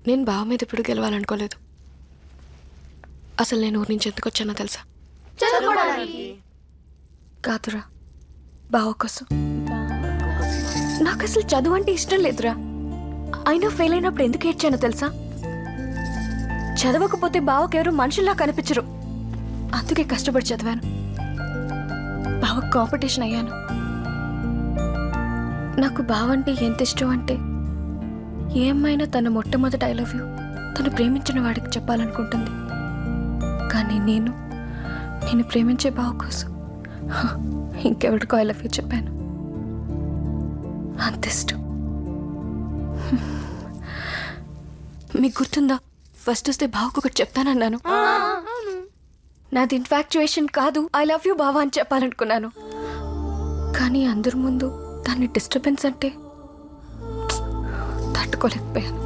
నేను బావ మీద ఇప్పుడు గెలవాలనుకోలేదు. అసలు నేను ఊరి నుంచి ఎందుకు వచ్చానో తెలుసా? కాదురా, బావ కోసం. నాకు అసలు చదువు అంటే ఇష్టం లేదురా. అయినా ఫెయిల్ అయినప్పుడు ఎందుకు ఏడ్చానో తెలుసా? చదవకపోతే బావకెవరు మనుషుల్లా కనిపించరు. అందుకే కష్టపడి చదివాను. బావ కాంపిటీషన్ అయ్యాను. నాకు బావ అంటే ఎంత ఇష్టం అంటే ఏమైనా తన మొట్టమొదటి ఐ లవ్ యూ తను ప్రేమించిన వాడికి చెప్పాలనుకుంటుంది. కానీ నేను ప్రేమించే బావ కోసం ఇంకెవరికో ఐ లవ్ యూ చెప్పాను. అంత ఇష్టం. మీకు గుర్తుందా, ఫస్ట్ వస్తే బావకు ఒకటి చెప్తానన్నాను. నాది ఇన్ఫాక్చుయేషన్ కాదు, ఐ లవ్ యూ బావా అని చెప్పాలనుకున్నాను. కానీ అందరి ముందు దాన్ని డిస్టర్బెన్స్ అంటే తట్టుకోలేకపోయాను.